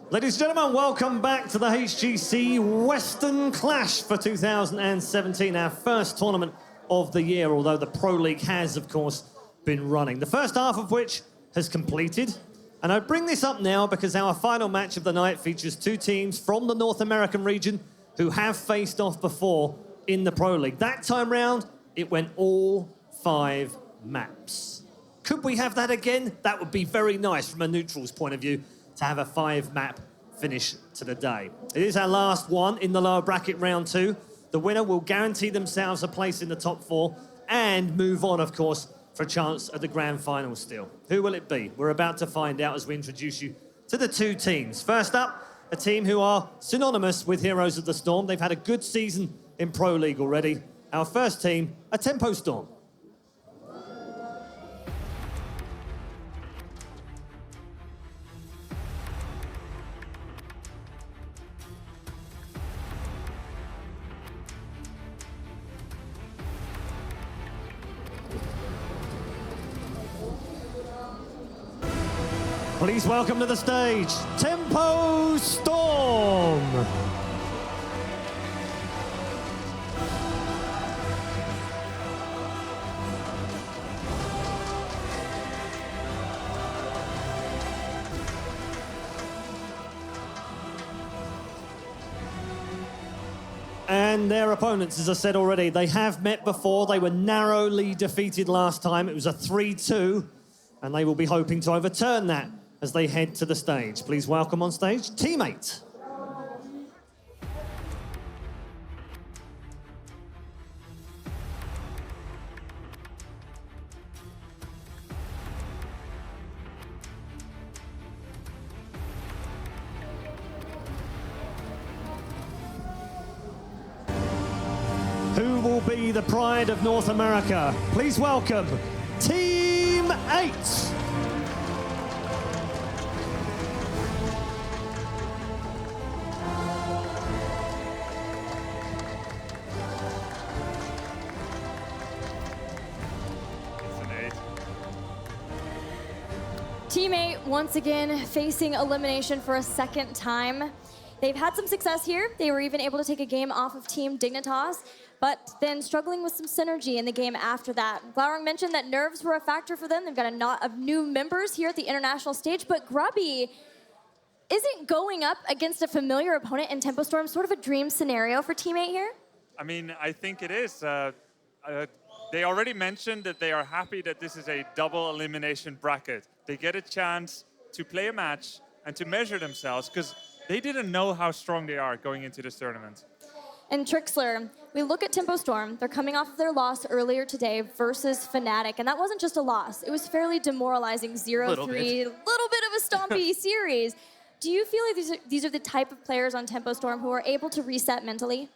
Ladies and gentlemen, welcome back to the HGC Western Clash for 2017, our first tournament of the year, although the Pro League has, of course, been running. The first half of which has completed. And I bring this up now because our final match of the night features two teams from the North American region who have faced off before in the Pro League. That time round, it went all 5 maps. Could we have that again? That would be very nice from a neutral's point of view, to have a 5-map finish to the day. It is our last one in the lower bracket round 2. The winner will guarantee themselves a place in the top 4 and move on, of course, for a chance at the grand final still. Who will it be? We're about to find out as we introduce you to the two teams. First up, a team who are synonymous with Heroes of the Storm. They've had a good season in Pro League already. Our first team, a Tempo Storm. Please welcome to the stage, Tempo Storm. And their opponents, as I said already, they have met before. They were narrowly defeated last time. It was a 3-2, and they will be hoping to overturn that as they head to the stage. Please welcome on stage, Teammate. Who will be the pride of North America? Please welcome Team 8. Teammate once again facing elimination for a second time. They've had some success here. They were even able to take a game off of Team Dignitas, but then struggling with some synergy in the game after that. Glaurung mentioned that nerves were a factor for them. They've got a lot of new members here at the international stage, but Grubby, isn't going up against a familiar opponent in Tempo Storm sort of a dream scenario for Teammate here? I mean, I think it is. They already mentioned that they are happy that this is a double elimination bracket. They get a chance to play a match and to measure themselves because they didn't know how strong they are going into this tournament. And Trixler, we look at Tempo Storm. They're coming off of their loss earlier today versus Fnatic, and that wasn't just a loss. It was fairly demoralizing, 0-3, little bit of a stompy series. Do you feel like these are the type of players on Tempo Storm who are able to reset mentally?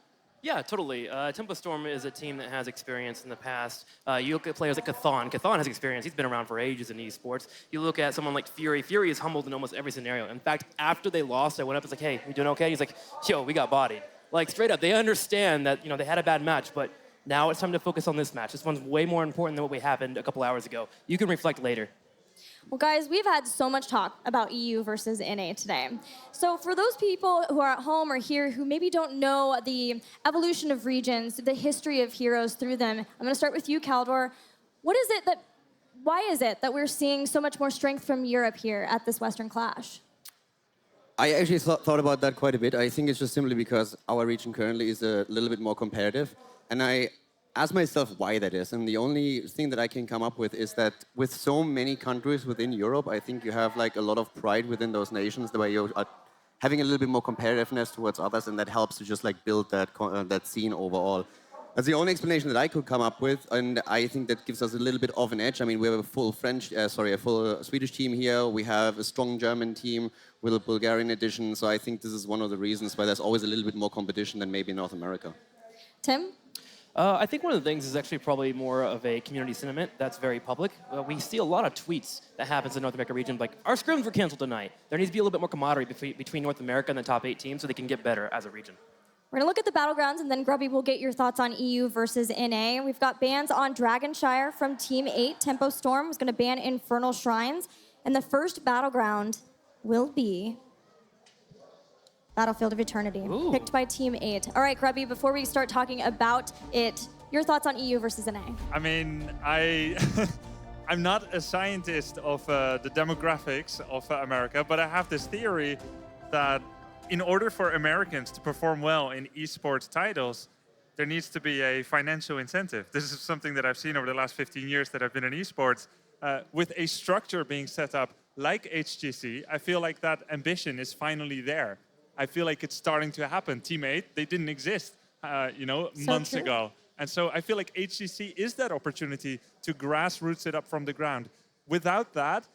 Yeah, totally. Tempo Storm is a team that has experience in the past. You look at players like Chthon. Chthon has experience. He's been around for ages in esports. You look at someone like Fury. Fury is humbled in almost every scenario. In fact, after they lost, I went up and was like, hey, you doing okay? He's like, yo, we got bodied. Like, straight up, they understand that, they had a bad match, but now it's time to focus on this match. This one's way more important than what happened a couple hours ago. You can reflect later. Well, guys, we've had so much talk about EU versus NA today. So for those people who are at home or here who maybe don't know the evolution of regions, the history of heroes through them, I'm going to start with you, Kaldor. Why is it that we're seeing so much more strength from Europe here at this Western Clash? I actually thought about that quite a bit. I think it's just simply because our region currently is a little bit more competitive. And I ask myself why that is. And the only thing that I can come up with is that with so many countries within Europe, I think you have like a lot of pride within those nations, the way you are having a little bit more competitiveness towards others, and that helps to just like build that scene overall. That's the only explanation that I could come up with, and I think that gives us a little bit of an edge. I mean, we have a full Swedish team here. We have a strong German team with a Bulgarian edition. So I think this is one of the reasons why there's always a little bit more competition than maybe in North America. Tim? I think one of the things is actually probably more of a community sentiment that's very public. We see a lot of tweets that happens in the North America region, like, our scrims were canceled tonight. There needs to be a little bit more camaraderie between North America and the top 8 teams so they can get better as a region. We're going to look at the battlegrounds, and then Grubby will get your thoughts on EU versus NA. We've got bans on Dragonshire from Team 8. Tempo Storm was going to ban Infernal Shrines. And the first battleground will be Battlefield of Eternity, Ooh. picked by Team 8. All right, Grubby, before we start talking about it, your thoughts on EU versus NA? I mean, I'm not a scientist of the demographics of America, but I have this theory that in order for Americans to perform well in esports titles, there needs to be a financial incentive. This is something that I've seen over the last 15 years that I've been in esports. With a structure being set up like HGC, I feel like that ambition is finally there. I feel like it's starting to happen. Team 8, they didn't exist, months ago. And so I feel like HGC is that opportunity to grassroots it up from the ground. Without that,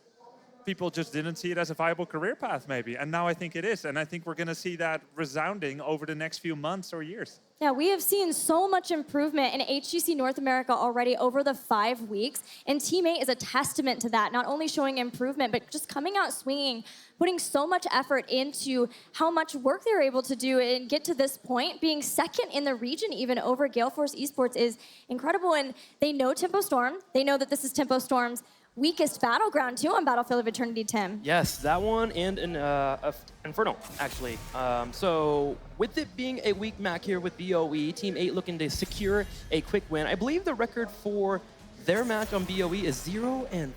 people just didn't see it as a viable career path, maybe. And now I think it is. And I think we're going to see that resounding over the next few months or years. Yeah, we have seen so much improvement in HGC North America already over the 5 weeks. And Team 8 is a testament to that, not only showing improvement, but just coming out swinging, putting so much effort into how much work they're able to do and get to this point. Being second in the region, even over Gale Force Esports, is incredible. And they know Tempo Storm. They know that this is Tempo Storm's weakest battleground too on Battlefield of Eternity, Tim. Yes, that one and Inferno, actually. So with it being a weak map here with BOE, Team 8 looking to secure a quick win. I believe the record for their match on BOE is 0-4,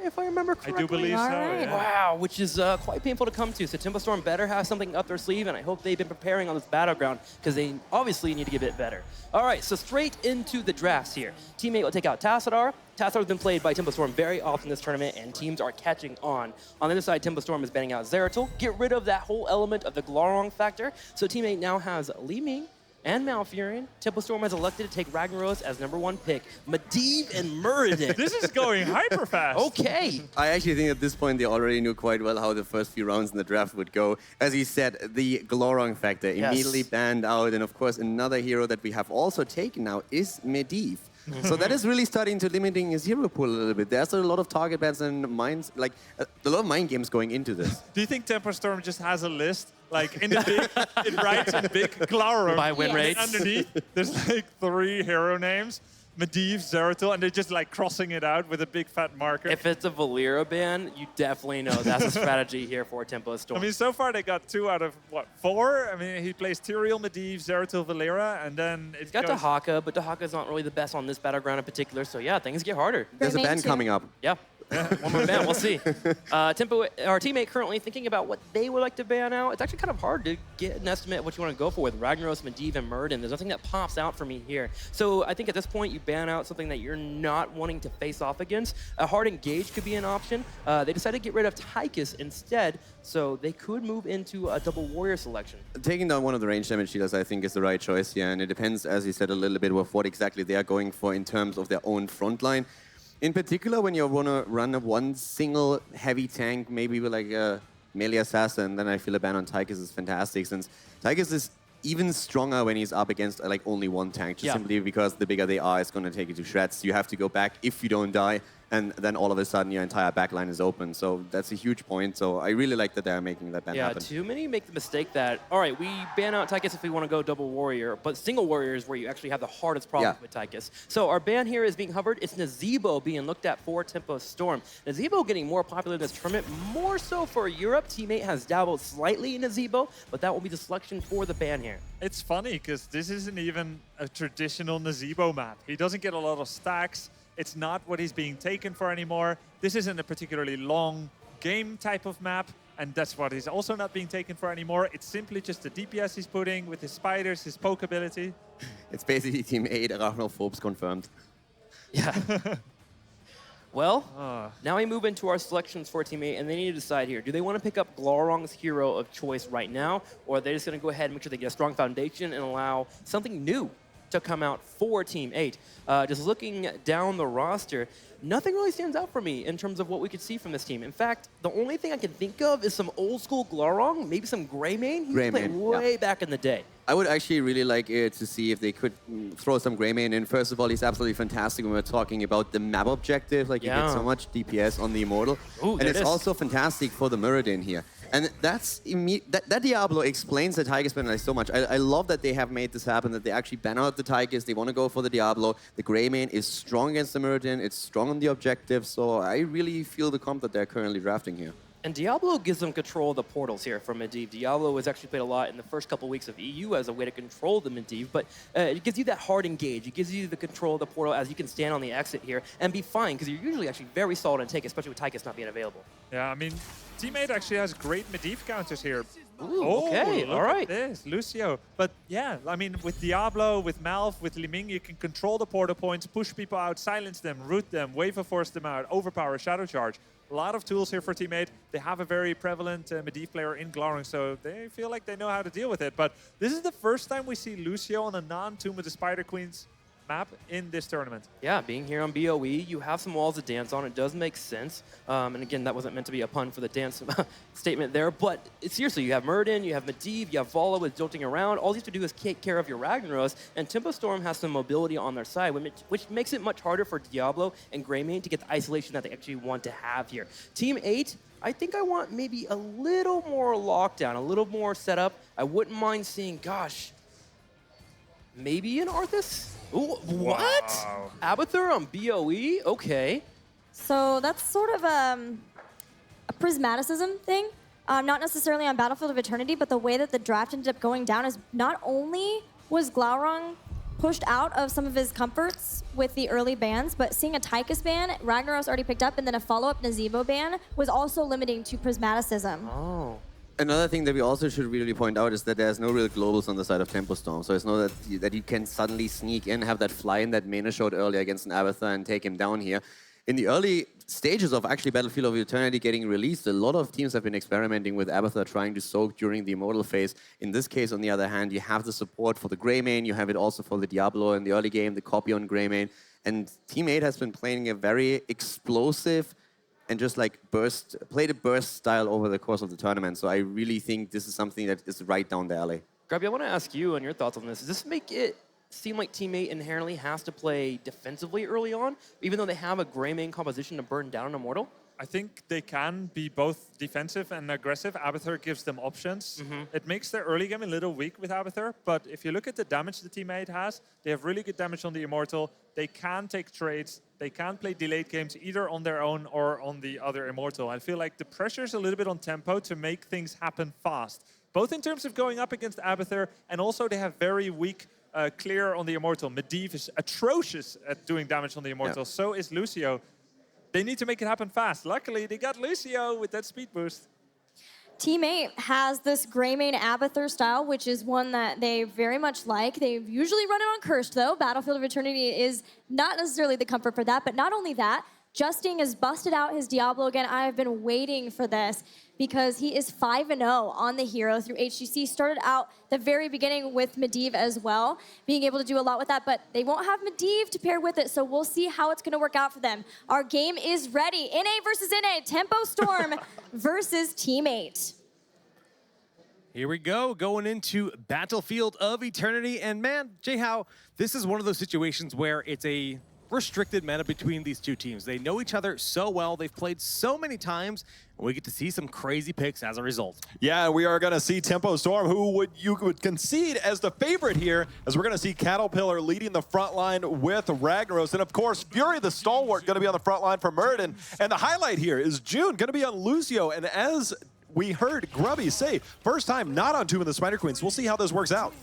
if I remember correctly. I do believe so, yeah. Wow, which is quite painful to come to. So Tempo Storm better have something up their sleeve, and I hope they've been preparing on this battleground because they obviously need to get a bit better. All right, so straight into the drafts here. Team 8 will take out Tassadar. Tassadar has been played by Tempo Storm very often this tournament, and teams are catching on. On the other side, Tempo Storm is banning out Zeratul. Get rid of that whole element of the Glorong factor. So Team 8 now has Li Ming and Malfurion. Tempo Storm has elected to take Ragnaros as #1 pick. Medivh and Muradin. This is going hyper fast. Okay. I actually think at this point they already knew quite well how the first few rounds in the draft would go. As he said, the Glorong factor immediately banned out, and of course another hero that we have also taken now is Medivh. So that is really starting to limiting his hero pool a little bit. There's a lot of target bans and minds, like a lot of mind games going into this. Do you think Tempo Storm just has a list? Like in the big, it writes in big Glorong. By win rates. Underneath, there's like 3 hero names. Medivh, Zeratul, and they're just like crossing it out with a big fat marker. If it's a Valera ban, you definitely know that's a strategy here for Tempo Storm. I mean, so far they got 2 out of, what, 4? I mean, he plays Tyrael, Medivh, Zeratul, Valera, and then He's got Dahaka, but Dahaka's not really the best on this battleground in particular, so yeah, things get harder. There's a ban coming up. Yeah. One more ban, we'll see. Tempo, our teammate currently thinking about what they would like to ban out. It's actually kind of hard to get an estimate of what you want to go for with Ragnaros, Medivh, and Muradin. There's nothing that pops out for me here. So I think at this point you ban out something that you're not wanting to face off against. A hard engage could be an option. They decided to get rid of Tychus instead, so they could move into a double warrior selection. Taking down one of the range damage dealers, I think, is the right choice here, and it depends, as you said, a little bit with what exactly they are going for in terms of their own front line. In particular, when you want to run one single heavy tank, maybe with like a melee assassin, then I feel a ban on Tychus is fantastic, since Tychus is even stronger when he's up against like only one tank, just simply because the bigger they are, it's going to take you to shreds. You have to go back if you don't die, and then all of a sudden your entire backline is open. So that's a huge point. So I really like that they're making that ban happen. Yeah, too many make the mistake that, all right, we ban out Tychus if we want to go double warrior, but single warrior is where you actually have the hardest problem with Tychus. So our ban here is being hovered. It's Nazeebo being looked at for Tempo Storm. Nazeebo getting more popular in this tournament, more so for Europe. Teammate has dabbled slightly in Nazeebo, but that will be the selection for the ban here. It's funny because this isn't even a traditional Nazeebo map. He doesn't get a lot of stacks. It's not what he's being taken for anymore. This isn't a particularly long game type of map, and that's what he's also not being taken for anymore. It's simply just the DPS he's putting with his spiders, his poke ability. It's basically Team 8, Arachnophobes confirmed. Yeah. Well, now we move into our selections for Team 8, and they need to decide here. Do they want to pick up Glorong's hero of choice right now, or are they just going to go ahead and make sure they get a strong foundation and allow something new to come out for Team 8? Just looking down the roster, nothing really stands out for me in terms of what we could see from this team. In fact, the only thing I can think of is some old school Glorong, maybe some Greymane. He played way back in the day. I would actually really like to see if they could throw some Greymane in. First of all, he's absolutely fantastic when we're talking about the map objective. Like, you get so much DPS on the Immortal. Ooh, and it's also fantastic for the Muradin here. And that's that Diablo explains the Tychus ban so much. I love that they have made this happen, that they actually ban out the Tychus. They want to go for the Diablo. The Greymane is strong against the Muradin. It's strong on the objective. So I really feel the comp that they're currently drafting here. And Diablo gives them control of the portals here from Medivh. Diablo has actually played a lot in the first couple weeks of EU as a way to control the Medivh, but it gives you that hard engage. It gives you the control of the portal as you can stand on the exit here and be fine, because you're usually actually very solid in take, especially with Tychus not being available. Yeah, I mean, Teammate actually has great Medivh counters here. Ooh, okay, all right. This, Lucio. But yeah, I mean, with Diablo, with Malf, with Li Ming, you can control the portal points, push people out, silence them, root them, wave of force them out, overpower, shadow charge. A lot of tools here for Teammate. They have a very prevalent Medivh player in Glaurung, so they feel like they know how to deal with it. But this is the first time we see Lucio on a non-Tomb of the Spider Queens map in this tournament. Yeah, being here on BOE, you have some walls to dance on. It does make sense. And again, that wasn't meant to be a pun for the dance statement there. But seriously, you have Murden, you have Medivh, you have Vala with jolting around. All you have to do is take care of your Ragnaros. And Tempo Storm has some mobility on their side, which makes it much harder for Diablo and Greymane to get the isolation that they actually want to have here. Team 8, I think I want maybe a little more lockdown, a little more setup. I wouldn't mind seeing, gosh, maybe an Arthas? Ooh, what? Wow. Abathur on BOE? Okay. So that's sort of a prismaticism thing. Not necessarily on Battlefield of Eternity, but the way that the draft ended up going down is not only was Glaurung pushed out of some of his comforts with the early bans, but seeing a Tychus ban, Ragnaros already picked up, and then a follow-up Nazeebo ban was also limiting to prismaticism. Oh. Another thing that we also should really point out is that there's no real globals on the side of Tempo Storm. So it's not that you can suddenly sneak in, have that fly in that Mena showed earlier against an Abathur and take him down here. In the early stages of actually Battlefield of Eternity getting released, a lot of teams have been experimenting with Abathur trying to soak during the Immortal phase. In this case, on the other hand, you have the support for the Greymane, you have it also for the Diablo in the early game, the copy on Greymane. And Team 8 has been playing a very explosive and just like played a burst style over the course of the tournament. So I really think this is something that is right down the alley. Grubby, I want to ask you on your thoughts on this. Does this make it seem like Team 8 inherently has to play defensively early on, even though they have a Greymane composition to burn down an Immortal? I think they can be both defensive and aggressive. Abathur gives them options. It makes their early game a little weak with Abathur, but if you look at the damage the teammate has, they have really good damage on the Immortal. They can take trades. They can play delayed games either on their own or on the other Immortal. I feel like the pressure's a little bit on Tempo to make things happen fast, both in terms of going up against Abathur, and also they have very weak clear on the Immortal. Medivh is atrocious at doing damage on the Immortal. Yeah. So is Lucio. They need to make it happen fast. Luckily, they got Lucio with that speed boost. Team 8 has this Greymane Abathur style, which is one that they very much like. They usually run it on Cursed, though. Battlefield of Eternity is not necessarily the comfort for that, but not only that, Justing has busted out his Diablo again. I have been waiting for this because he is 5-0 on the hero through HGC. Started out the very beginning with Medivh as well, being able to do a lot with that, but they won't have Medivh to pair with it, so we'll see how it's going to work out for them. Our game is ready. NA versus NA, Tempo Storm versus Team 8. Here we go, going into Battlefield of Eternity. And man, Jay-How, this is one of those situations where it's a restricted meta between these two teams. They know each other so well, they've played so many times, and we get to see some crazy picks as a result. Yeah, we are going to see Tempo Storm, who you would concede as the favorite here, as we're going to see Caterpillar leading the front line with Ragnaros. And of course, Fury, the stalwart, going to be on the front line for Murden. And the highlight here is June going to be on Lucio. And as we heard Grubby say, first time not on Tomb of the Spider Queens. We'll see how this works out.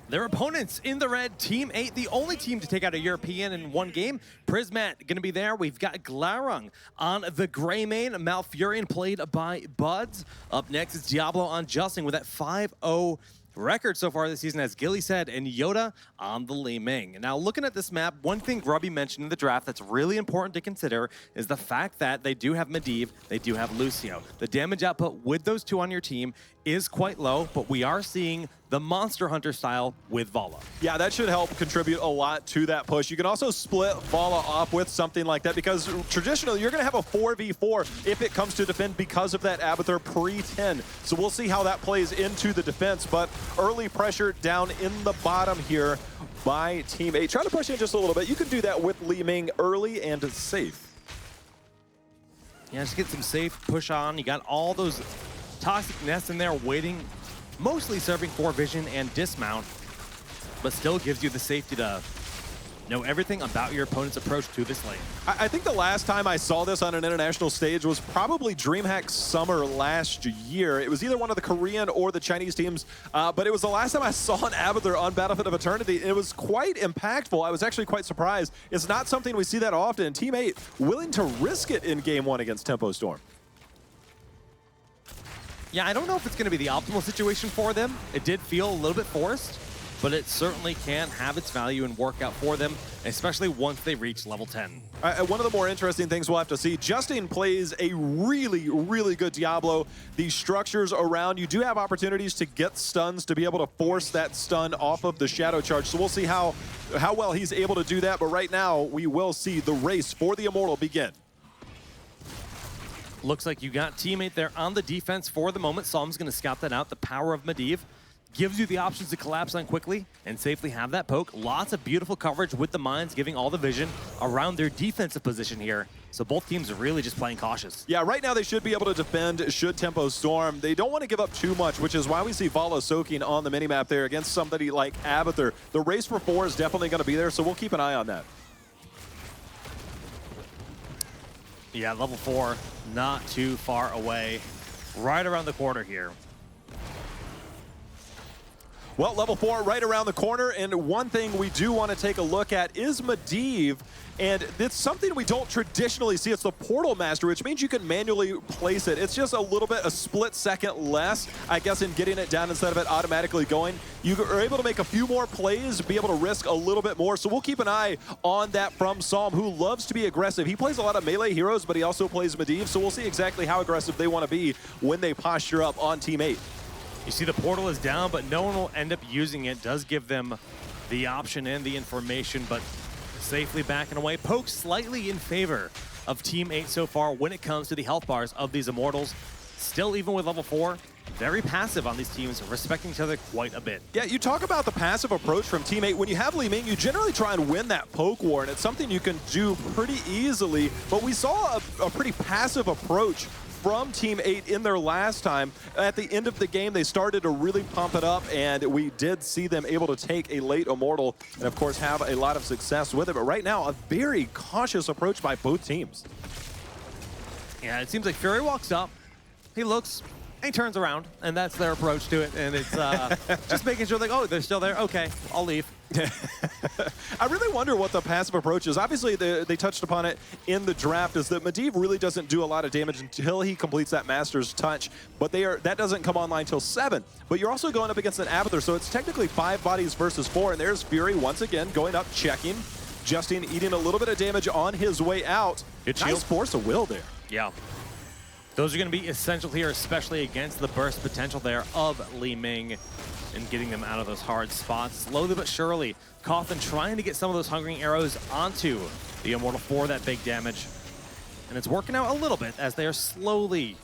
Their opponents in the red, Team 8, the only team to take out a European in one game. Prismat going to be there. We've got Glaurung on the Greymane. Malfurion played by Buds. Up next is Diablo on Justing with that 5-0 record so far this season, as Gilly said, and Yoda on the Li Ming. Now, looking at this map, one thing Grubby mentioned in the draft that's really important to consider is the fact that they do have Medivh, they do have Lucio. The damage output with those two on your team is quite low, but we are seeing the Monster Hunter style with Vala. Yeah, that should help contribute a lot to that push. You can also split Vala off with something like that, because traditionally you're going to have a 4v4 if it comes to defend because of that Abathur pre-10. So we'll see how that plays into the defense, but early pressure down in the bottom here by Team 8. Try to push in just a little bit. You can do that with Li Ming early and safe. Yeah, just get some safe push on. You got all those toxic nests in there waiting, mostly serving for vision and dismount, but still gives you the safety to know everything about your opponent's approach to this lane. I think the last time I saw this on an international stage was probably DreamHack Summer last year. It was either one of the Korean or the Chinese teams, but it was the last time I saw an Abathur on Battlefield of Eternity. It was quite impactful. I was actually quite surprised. It's not something we see that often. Team 8 willing to risk it in Game 1 against Tempo Storm. Yeah, I don't know if it's going to be the optimal situation for them. It did feel a little bit forced, but it certainly can have its value and work out for them, especially once they reach level 10. One of the more interesting things we'll have to see, Justin plays a really, really good Diablo. The structures around, you do have opportunities to get stuns to be able to force that stun off of the Shadow Charge. So we'll see how well he's able to do that. But right now, we will see the race for the Immortal begin. Looks like you got teammate there on the defense for the moment. Psalm's going to scout that out. The power of Medivh gives you the options to collapse on quickly and safely have that poke. Lots of beautiful coverage with the mines, giving all the vision around their defensive position here. So both teams are really just playing cautious. Yeah, right now they should be able to defend should Tempo Storm. They don't want to give up too much, which is why we see Vala soaking on the minimap there against somebody like Abathur. The race for 4 is definitely going to be there, so we'll keep an eye on that. Yeah, level 4, not too far away. Right around the corner here. Well, level 4 right around the corner, and one thing we do want to take a look at is Medivh, and it's something we don't traditionally see. It's the Portal Master, which means you can manually place it. It's just a split second less, I guess, in getting it down instead of it automatically going. You are able to make a few more plays, be able to risk a little bit more, so we'll keep an eye on that from Psalm, who loves to be aggressive. He plays a lot of melee heroes, but he also plays Medivh, so we'll see exactly how aggressive they want to be when they posture up on Team 8. You see the portal is down, but no one will end up using it. Does give them the option and the information, but safely backing away. Poke slightly in favor of Team 8 so far when it comes to the health bars of these Immortals. Still, even with level 4, very passive on these teams, respecting each other quite a bit. Yeah, you talk about the passive approach from Team 8. When you have Li Ming, you generally try and win that poke war, and it's something you can do pretty easily, but we saw a pretty passive approach from Team 8 in their last time. At the end of the game, they started to really pump it up, and we did see them able to take a late Immortal and, of course, have a lot of success with it. But right now, a very cautious approach by both teams. Yeah, it seems like Fury walks up, he looks, he turns around, and that's their approach to it. And it's just making sure, like, oh, they're still there. Okay, I'll leave. I really wonder what the passive approach is. Obviously, they touched upon it in the draft, is that Medivh really doesn't do a lot of damage until he completes that Master's Touch, but that doesn't come online until 7. But you're also going up against an Abathur, so it's technically 5 bodies versus 4, and there's Fury once again going up, checking. Justin eating a little bit of damage on his way out. Nice force of will there. Yeah. Those are going to be essential here, especially against the burst potential there of Li Ming and getting them out of those hard spots. Slowly but surely, Coffin trying to get some of those hungering arrows onto the Immortal for that big damage. And it's working out a little bit as they are slowly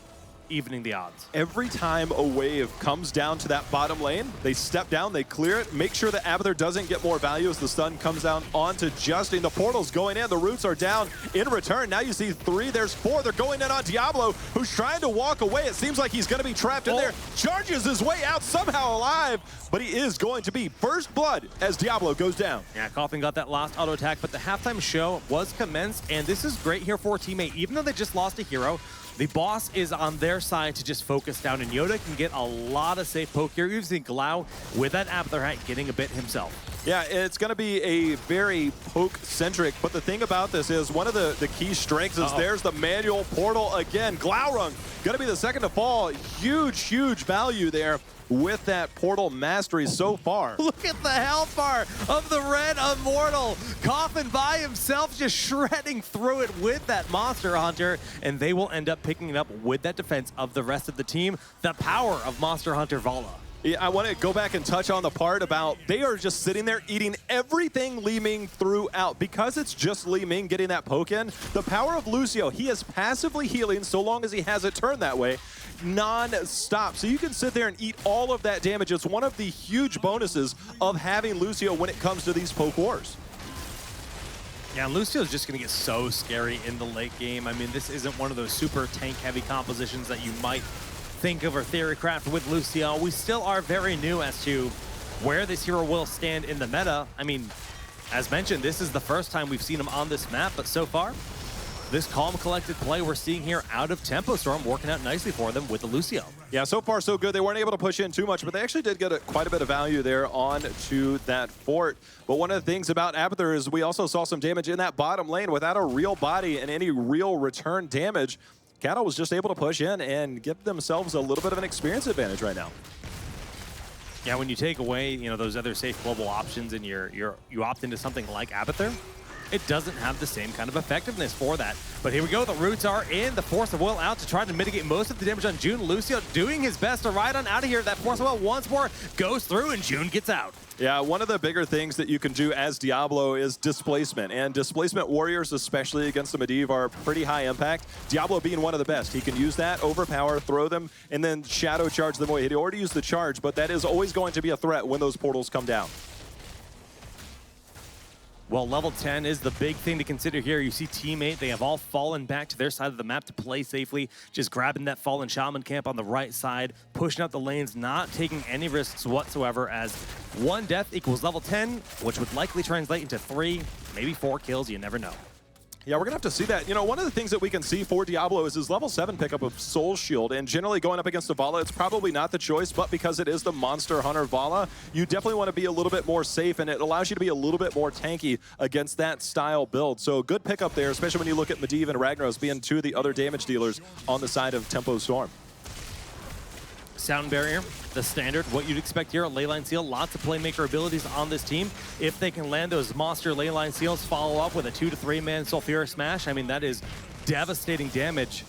evening the odds. Every time a wave comes down to that bottom lane, they step down, they clear it, make sure that Abathur doesn't get more value as the stun comes down onto Justin. The portal's going in, the roots are down in return. Now you see 3, there's 4. They're going in on Diablo, who's trying to walk away. It seems like he's going to be trapped in there. Charges his way out, somehow alive, but he is going to be first blood as Diablo goes down. Yeah, Coffin got that last auto attack, but the halftime show was commenced, and this is great here for Team 8. Even though they just lost a hero, the boss is on their side to just focus down, and Yoda can get a lot of safe poke here. You've seen Glau with that Abathur hat getting a bit himself. Yeah, it's going to be a very poke-centric, but the thing about this is one of the key strengths is there's the manual portal again. Glaurung going to be the second to fall. Huge, huge value there with that portal mastery so far. Look at the health bar of the Red Immortal. Coffin by himself just shredding through it with that Monster Hunter, and they will end up picking it up with that defense of the rest of the team. The power of Monster Hunter Vala. Yeah, I want to go back and touch on the part about they are just sitting there eating everything Li Ming threw out. Because it's just Li Ming getting that poke in, the power of Lucio, he is passively healing so long as he has it turned that way, non-stop. So you can sit there and eat all of that damage. It's one of the huge bonuses of having Lucio when it comes to these poke wars. Yeah, Lucio's just going to get so scary in the late game. I mean, this isn't one of those super tank-heavy compositions that you might think of or theorycraft with Lucio. We still are very new as to where this hero will stand in the meta. I mean, As mentioned, this is the first time we've seen him on this map, but so far, this calm, collected play we're seeing here out of Tempo Storm working out nicely for them with the Lucio. Yeah, so far so good. They weren't able to push in too much, but they actually did get quite a bit of value there on to that fort. But one of the things about Abathur is we also saw some damage in that bottom lane without a real body and any real return damage. Cattle was just able to push in and give themselves a little bit of an experience advantage right now. Yeah, when you take away, those other safe global options and you opt into something like Abathur, it doesn't have the same kind of effectiveness for that. But here we go, the roots are in, the Force of Will out to try to mitigate most of the damage on June. Lucio doing his best to ride on out of here. That Force of Will once more goes through and June gets out. Yeah, one of the bigger things that you can do as Diablo is displacement. And displacement warriors, especially against the Medivh, are pretty high impact. Diablo being one of the best. He can use that, overpower, throw them, and then shadow charge them away. He already used the charge, but that is always going to be a threat when those portals come down. Well, level 10 is the big thing to consider here. You see Team 8, they have all fallen back to their side of the map to play safely, just grabbing that fallen shaman camp on the right side, pushing out the lanes, not taking any risks whatsoever, as 1 death equals level 10, which would likely translate into 3, maybe 4 kills, you never know. Yeah, we're going to have to see that. One of the things that we can see for Diablo is his level 7 pickup of Soul Shield. And generally going up against a Vala, it's probably not the choice, but because it is the Monster Hunter Vala, you definitely want to be a little bit more safe, and it allows you to be a little bit more tanky against that style build. So good pickup there, especially when you look at Medivh and Ragnaros being 2 of the other damage dealers on the side of Tempo Storm. Sound Barrier, the standard, what you'd expect here. Leyline Seal, lots of playmaker abilities on this team. If they can land those monster Leyline Seals, follow up with a 2 to 3 man Sulfura Smash, I mean, that is devastating damage.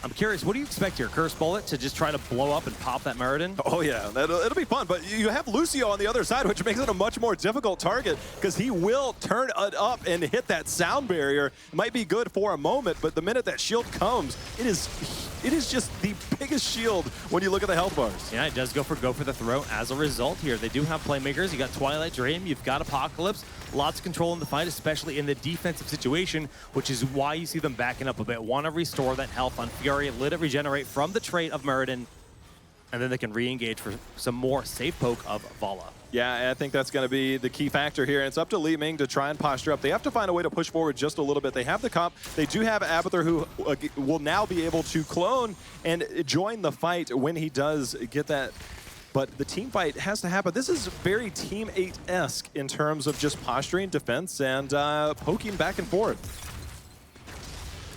I'm curious, what do you expect here? Curse Bullet to just try to blow up and pop that Muradin? Oh yeah, it'll be fun, but you have Lucio on the other side, which makes it a much more difficult target because he will turn it up and hit that sound barrier. It might be good for a moment, but the minute that shield comes, it is just the biggest shield when you look at the health bars. Yeah, it does go for the throat as a result here. They do have playmakers. You got Twilight Dream, you've got Apocalypse. Lots of control in the fight, especially in the defensive situation, which is why you see them backing up a bit. Want to restore that health on Fury, let it regenerate from the trait of Muradin, and then they can re-engage for some more safe poke of Vala. Yeah, I think that's going to be the key factor here. It's up to Li Ming to try and posture up. They have to find a way to push forward just a little bit. They have the comp. They do have Abathur, who will now be able to clone and join the fight when he does get that. But the team fight has to happen. This is very Team 8-esque in terms of just posturing, defense, and poking back and forth.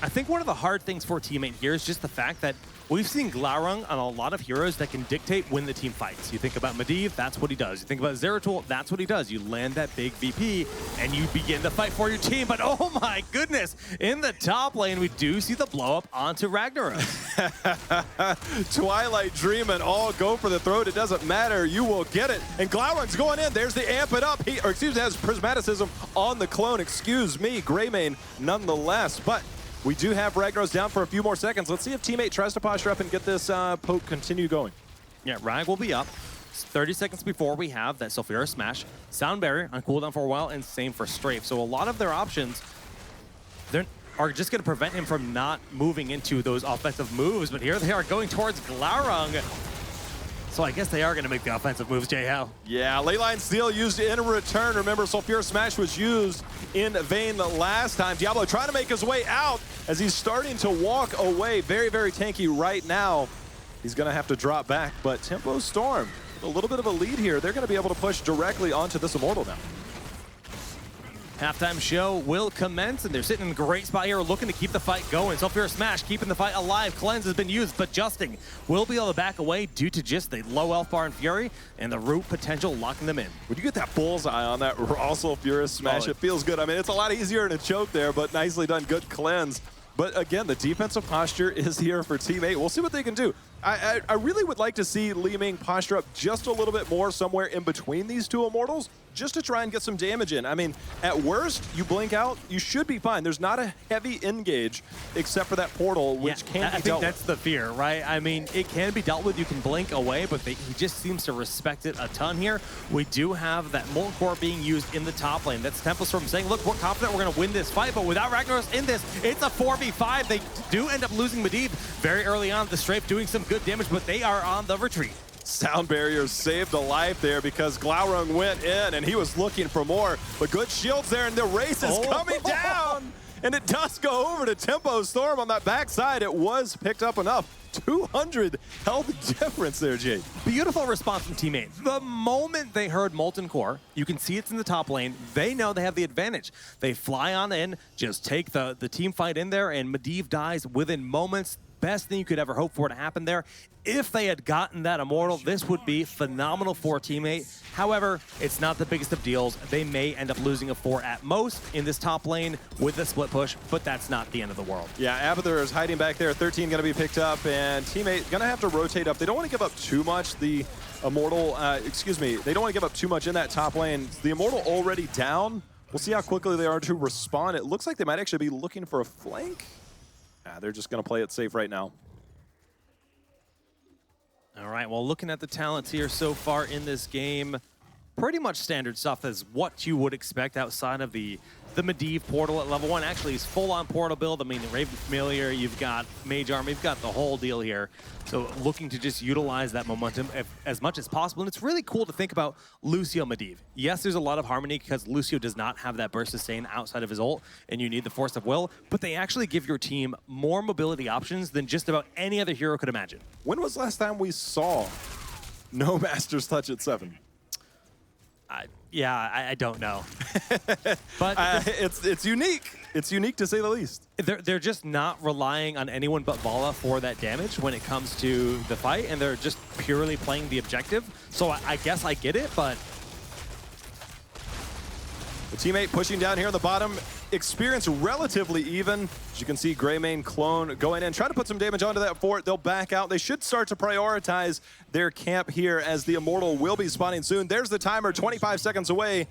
I think one of the hard things for Team 8 here is just the fact that we've seen Glaurung on a lot of heroes that can dictate when the team fights. You think about Medivh, that's what he does. You think about Zeratul, that's what he does. You land that big VP, and you begin to fight for your team. But oh my goodness, in the top lane, we do see the blow up onto Ragnaros. Twilight Dream and all go for the throat. It doesn't matter. You will get it. And Glaurung's going in. There's the amp it up. He has Prismaticism on the clone. Excuse me, Greymane nonetheless. But we do have Ragnaros down for a few more seconds. Let's see if Team 8 tries to posture up and get this poke continue going. Yeah, Rag will be up 30 seconds before we have that Sulfura Smash. Sound Barrier on cooldown for a while, and same for Strafe. So a lot of their options are just going to prevent him from not moving into those offensive moves. But here they are going towards Glaurung. So I guess they are going to make the offensive moves, J-How. Yeah, Leyline Steel used in return. Remember, Sulfura Smash was used in vain last time. Diablo trying to make his way out as he's starting to walk away. Very, very tanky right now. He's going to have to drop back, but Tempo Storm, a little bit of a lead here. They're going to be able to push directly onto this Immortal now. Halftime show will commence, and they're sitting in a great spot here, looking to keep the fight going. Sulfura Smash keeping the fight alive. Cleanse has been used, but Justing will be able to back away due to just the low health bar and Fury and the root potential locking them in. When you get that bullseye on that raw Sulfura Smash, it feels good. I mean, it's a lot easier in a choke there, but nicely done. Good cleanse. But again, the defensive posture is here for Team 8. We'll see what they can do. I really would like to see Li Ming posture up just a little bit more somewhere in between these two Immortals, just to try and get some damage in. I mean, at worst, you blink out, you should be fine. There's not a heavy engage except for that portal, which can be dealt with. I think that's the fear, right? I mean, it can be dealt with. You can blink away, but he just seems to respect it a ton here. We do have that Molten Core being used in the top lane. That's Tempo Storm saying, look, we're confident we're going to win this fight, but without Ragnaros in this, it's a 4v5. They do end up losing Medivh very early on. The Strafe doing some good damage, but they are on the retreat. Sound barrier saved a life there because Glaurung went in and he was looking for more. But good shields there, and the race is coming down. And it does go over to Tempo Storm on that backside. It was picked up enough. 200 health difference there, Jake. Beautiful response from Team 8. The moment they heard Molten Core, you can see it's in the top lane, they know they have the advantage. They fly on in, just take the team fight in there, and Medivh dies within moments. Best thing you could ever hope for to happen there. If they had gotten that Immortal, this would be phenomenal for Team 8. However, it's not the biggest of deals. They may end up losing a 4 at most in this top lane with a split push, but that's not the end of the world. Yeah, Abathur is hiding back there. 13 going to be picked up, and Team 8 going to have to rotate up. They don't want to give up too much. The Immortal, they don't want to give up too much in that top lane. The Immortal already down. We'll see how quickly they are to respond. It looks like they might actually be looking for a flank. Nah, they're just going to play it safe right now. All right, well, looking at the talents here so far in this game, pretty much standard stuff as what you would expect outside of the Medivh portal at level 1. Actually, he's full-on portal build. I mean, Raven Familiar, you've got Mage Armor, you've got the whole deal here. So looking to just utilize that momentum as much as possible. And it's really cool to think about Lucio Medivh. Yes, there's a lot of harmony because Lucio does not have that burst sustain outside of his ult, and you need the Force of Will, but they actually give your team more mobility options than just about any other hero could imagine. When was the last time we saw no Master's Touch at 7? I don't know. But it's unique. It's unique to say the least. They're just not relying on anyone but Vala for that damage when it comes to the fight, and they're just purely playing the objective. So I guess I get it, but... The teammate pushing down here on the bottom. Experience relatively even. As you can see, Greymane clone going in, try to put some damage onto that fort. They'll back out. They should start to prioritize their camp here as the Immortal will be spawning soon. There's the timer, 25 seconds away.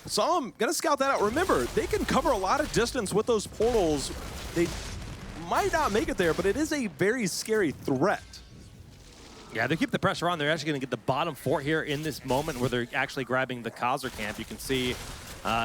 Solemn gonna scout that out. Remember, they can cover a lot of distance with those portals. They might not make it there, but it is a very scary threat. Yeah, they keep the pressure on. They're actually gonna get the bottom fort here in this moment where they're actually grabbing the Khazar camp. You can see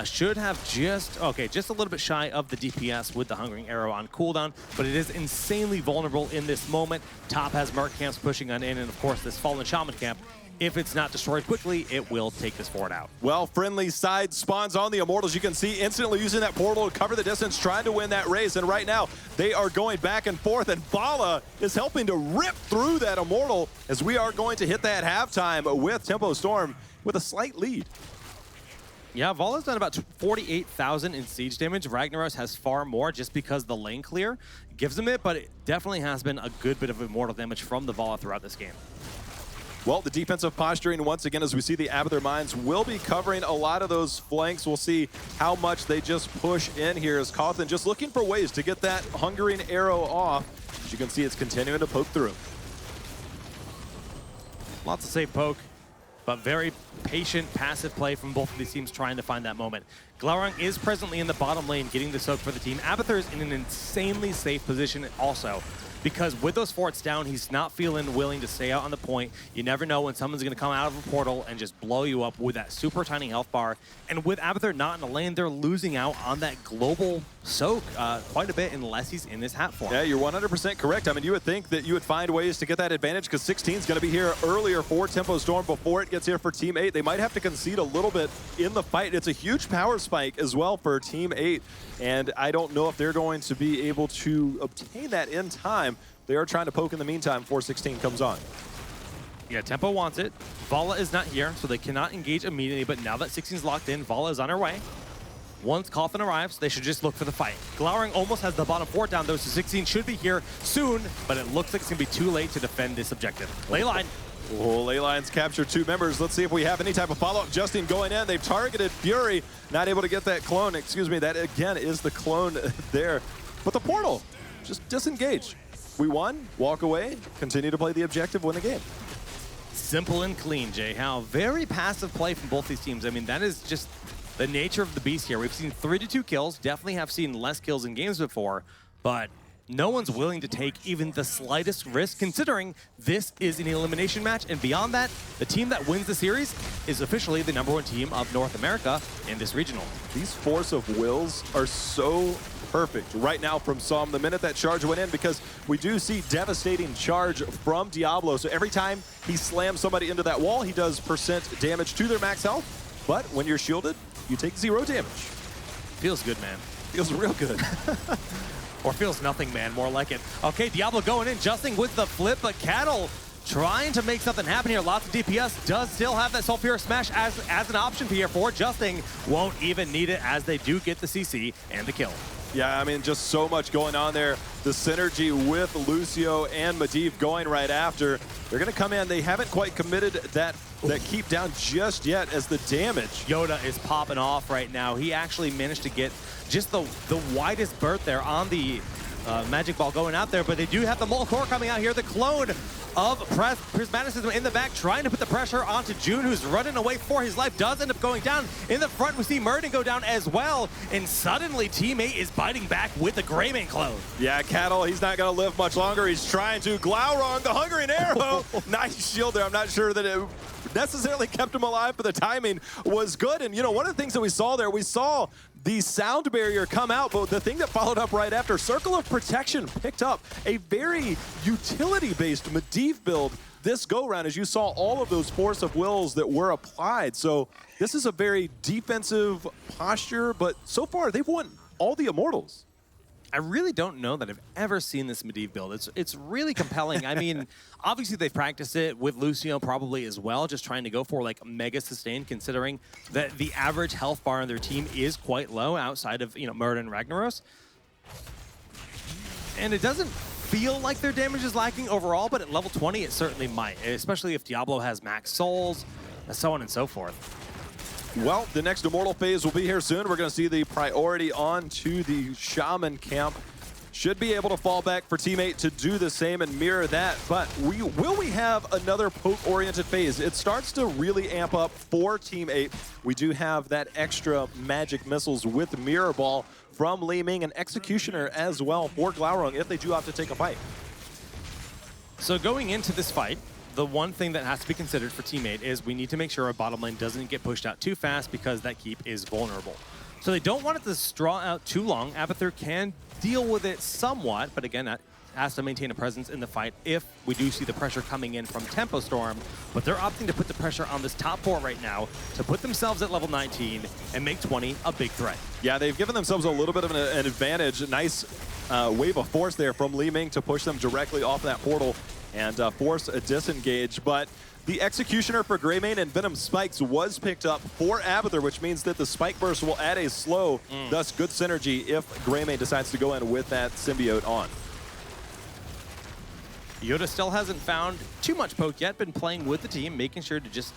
should have just a little bit shy of the DPS with the Hungering Arrow on cooldown, but it is insanely vulnerable in this moment. Top has Merc camps pushing on in, and of course this Fallen Shaman camp. If it's not destroyed quickly, it will take this fort out. Well, friendly side spawns on the Immortals. You can see instantly using that portal to cover the distance, trying to win that race. And right now, they are going back and forth, and Vala is helping to rip through that Immortal as we are going to hit that halftime with Tempo Storm with a slight lead. Yeah, Vala's done about 48,000 in siege damage. Ragnaros has far more just because the lane clear gives him it, but it definitely has been a good bit of immortal damage from the Vala throughout this game. Well, the defensive posturing, once again, as we see the Abathur Mines will be covering a lot of those flanks. We'll see how much they just push in here as Cawthon just looking for ways to get that Hungering Arrow off. As you can see, it's continuing to poke through. Lots of safe poke, but very patient, passive play from both of these teams trying to find that moment. Glaurung is presently in the bottom lane getting the soak for the team. Abathur is in an insanely safe position also, because with those forts down, he's not feeling willing to stay out on the point. You never know when someone's going to come out of a portal and just blow you up with that super tiny health bar. And with Abathur not in the lane, they're losing out on that global soak quite a bit unless he's in this hat form. Yeah, you're 100% correct. I mean, you would think that you would find ways to get that advantage because 16 is going to be here earlier for Tempo Storm before it gets here for Team 8. They might have to concede a little bit in the fight. It's a huge power spike as well for Team 8, and I don't know if they're going to be able to obtain that in time. They are trying to poke in the meantime before 16 comes on. Yeah, Tempo wants it. Vala is not here, so they cannot engage immediately, but now that 16 is locked in, Vala is on her way. Once Cawthon arrives, they should just look for the fight. Glaurung almost has the bottom fort down, though, so 16 should be here soon, but it looks like it's going to be too late to defend this objective. Leyline. Oh, Leyline's captured 2 members. Let's see if we have any type of follow-up. Justin going in. They've targeted Fury. Not able to get that clone. Excuse me, that again is the clone there. But the portal, just disengage. We won, walk away, continue to play the objective, win the game. Simple and clean, Jay How. Very passive play from both these teams. I mean, that is just the nature of the beast here. We've seen 3 to 2 kills. Definitely have seen less kills in games before, but no one's willing to take even the slightest risk, considering this is an elimination match. And beyond that, the team that wins the series is officially the #1 team of North America in this regional. These Force of Wills are so perfect right now from Psalm the minute that charge went in, because we do see devastating charge from Diablo. So every time he slams somebody into that wall, he does % damage to their max health. But when you're shielded, you take 0 damage. Feels good, man. Feels real good. Or feels nothing, man, more like it. Okay, Diablo going in, Justin with the flip, but Cattle trying to make something happen here. Lots of DPS, does still have that Sulfurious Smash as an option here for Justin. Won't even need it as they do get the CC and the kill. Yeah, I mean, just so much going on there. The synergy with Lucio and Medivh going right after. They're going to come in. They haven't quite committed that keep down just yet as the damage. Yoda is popping off right now. He actually managed to get just the widest berth there on the Magic Ball going out there, but they do have the Mole Core coming out here. The clone of Prismaticism in the back, trying to put the pressure onto June, who's running away for his life, does end up going down. In the front, we see Murden go down as well, and suddenly Teammate is biting back with the Greymane clone. Yeah, Cattle, he's not going to live much longer. He's trying to Glaurung, the Hungering Arrow. Nice shield there. I'm not sure that it necessarily kept him alive, but the timing was good. And, you know, one of the things that we saw there, we saw the sound barrier come out, but the thing that followed up right after, Circle of Protection picked up a very utility-based Medivh build this go-round, as you saw all of those Force of Wills that were applied. So this is a very defensive posture, but so far they've won all the Immortals. I really don't know that I've ever seen this Medivh build. It's really compelling. I mean, obviously they've practiced it with Lucio probably as well, just trying to go for like mega sustain, considering that the average health bar on their team is quite low outside of, you know, Murder and Ragnaros. And it doesn't feel like their damage is lacking overall, but at level 20 it certainly might, especially if Diablo has max souls, so on and so forth. Well, the next Immortal phase will be here soon. We're going to see the priority on to the Shaman camp. Should be able to fall back for Teammate to do the same and mirror that. But will we have another poke-oriented phase? It starts to really amp up for Team 8. We do have that extra magic missiles with Mirror Ball from Li Ming and Executioner as well for Glaurung if they do have to take a fight. So going into this fight, the one thing that has to be considered for Teammate is we need to make sure our bottom lane doesn't get pushed out too fast because that keep is vulnerable. So they don't want it to straw out too long. Abathur can deal with it somewhat, but again, that has to maintain a presence in the fight if we do see the pressure coming in from Tempo Storm. But they're opting to put the pressure on this top 4 right now to put themselves at level 19 and make 20 a big threat. Yeah, they've given themselves a little bit of an advantage. A nice wave of force there from Li Ming to push them directly off that portal and force a disengage. But the Executioner for Greymane and Venom Spikes was picked up for Abathur, which means that the Spike Burst will add a slow, thus good synergy if Greymane decides to go in with that symbiote on. Yoda still hasn't found too much poke yet, been playing with the team, making sure to just